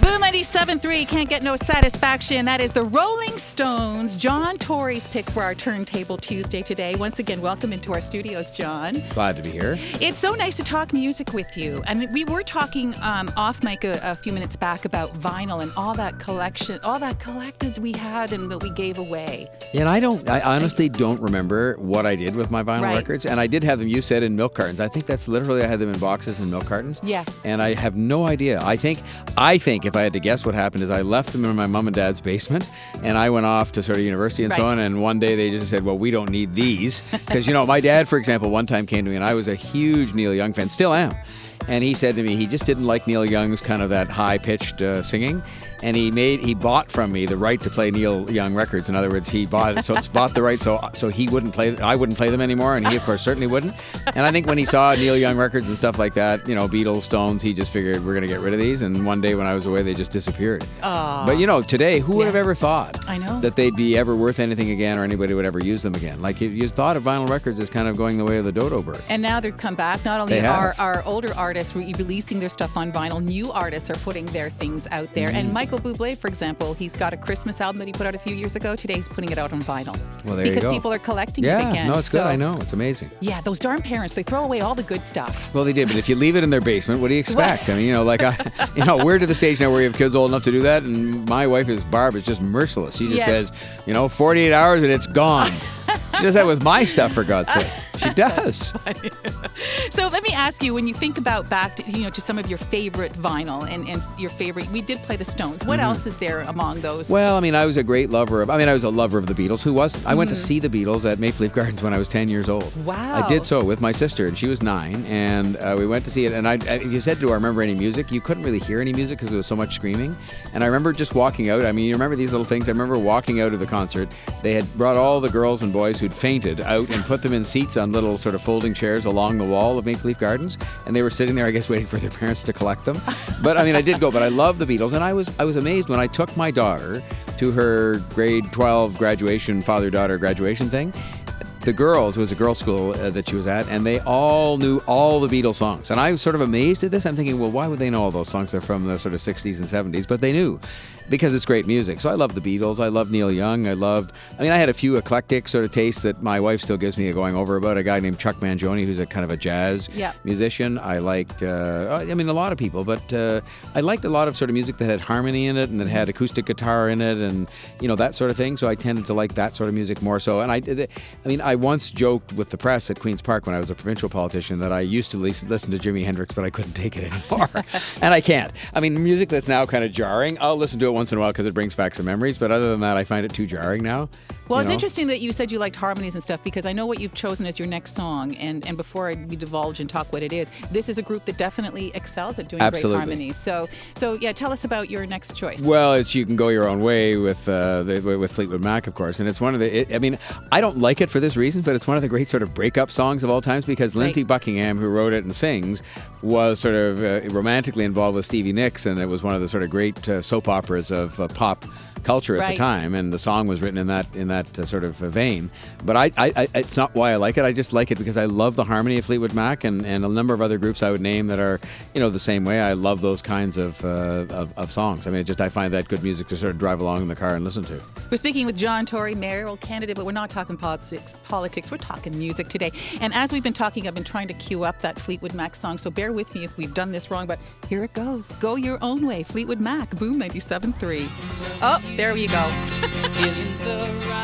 Boom 97.3, can't get no satisfaction. That is the Rolling Stones. John Tory's pick for our Turntable Tuesday today. Once again, welcome into our studios, John. Glad to be here. It's so nice to talk music with you. And we were talking off mic a few minutes back about vinyl and all that collection, all that collected we had and that we gave away. Yeah, and I honestly don't remember what I did with my vinyl records. And I did have them, you said, in milk cartons. I think that's literally, I had them in boxes and milk cartons. Yeah. And I have no idea. I think if I had to guess what happened is I left them in my mom and dad's basement and I went off to sort of university and so on. And one day they just said, well, we don't need these. Because, my dad, for example, one time came to me and I was a huge Neil Young fan, still am. And he said to me, he just didn't like Neil Young's kind of that high-pitched singing. And he bought from me the right to play Neil Young records. In other words, he bought the right so he wouldn't play, I wouldn't play them anymore, and he of course certainly wouldn't. And I think when he saw Neil Young records and stuff like that, Beatles, Stones, he just figured we're going to get rid of these. And one day when I was away, they just disappeared. But today, who would have ever thought that they'd be ever worth anything again, or anybody would ever use them again? Like you thought of vinyl records as kind of going the way of the dodo bird. And now they've come back. Not only are our older artists releasing their stuff on vinyl, new artists are putting their things out there. And Michael Bublé, for example, he's got a Christmas album that he put out a few years ago. Today he's putting it out on vinyl. Well, there you go. Because people are collecting it again. No, it's good. I know. It's amazing. Yeah, those darn parents, they throw away all the good stuff. Well, they did, but if you leave it in their basement, what do you expect? What? I mean, we're to the stage now where we have kids old enough to do that, and my wife Barb is just merciless. She just says, 48 hours and it's gone. She does that with my stuff, for God's sake. She does. So let me ask you, when you think about back to some of your favorite vinyl and your favorite, we did play the Stones. What else is there among those? Well, I mean, I was a lover of the Beatles. Who wasn't? I went to see the Beatles at Maple Leaf Gardens when I was 10 years old. Wow. I did so with my sister, and she was 9, and we went to see it. And if you said, do I remember any music? You couldn't really hear any music because there was so much screaming. And I remember just walking out. I mean, you remember these little things? I remember walking out of the concert. They had brought all the girls and boys who'd fainted out and put them in seats on little sort of folding chairs along the wall of Maple Leaf Gardens, and they were sitting there, I guess, waiting for their parents to collect them. But I mean, I did go, but I love the Beatles, and I was amazed when I took my daughter to her grade 12 graduation, father-daughter graduation thing. The girls, it was a girls' school that she was at, and they all knew all the Beatles songs. And I was sort of amazed at this. I'm thinking, well, why would they know all those songs? They're from the sort of 60s and 70s, but they knew because it's great music. So I love the Beatles. I love Neil Young. I had a few eclectic sort of tastes that my wife still gives me a going over about. A guy named Chuck Mangione, who's a kind of a jazz musician. I liked, a lot of people, but I liked a lot of sort of music that had harmony in it and that had acoustic guitar in it and, that sort of thing. So I tended to like that sort of music more so. And I once joked with the press at Queen's Park when I was a provincial politician that I used to listen to Jimi Hendrix, but I couldn't take it anymore. And I can't. I mean, music that's now kind of jarring, I'll listen to it once in a while because it brings back some memories, but other than that, I find it too jarring now. Well, it's interesting that you said you liked harmonies and stuff because I know what you've chosen as your next song, and before we divulge and talk what it is, this is a group that definitely excels at doing great harmonies. So yeah, tell us about your next choice. Well, you can go your own way with Fleetwood Mac, of course, and it's one of the. I don't like it for this reason, but it's one of the great sort of breakup songs of all times because Lindsey Buckingham, who wrote it and sings, was sort of romantically involved with Stevie Nicks, and it was one of the sort of great soap operas of pop culture at the time, and the song was written in that sort of vein. But I it's not why I like it. I just like it because I love the harmony of Fleetwood Mac and a number of other groups I would name that are the same way. I love those kinds of songs. I mean, I find that good music to sort of drive along in the car and listen to. We're speaking with John Tory, mayoral candidate, but we're not talking politics. We're talking music today. And as we've been talking, I've been trying to cue up that Fleetwood Mac song, so bear with me if we've done this wrong, but here it goes. Go your own way, Fleetwood Mac, Boom 97.3. Oh, there we go. Isn't the right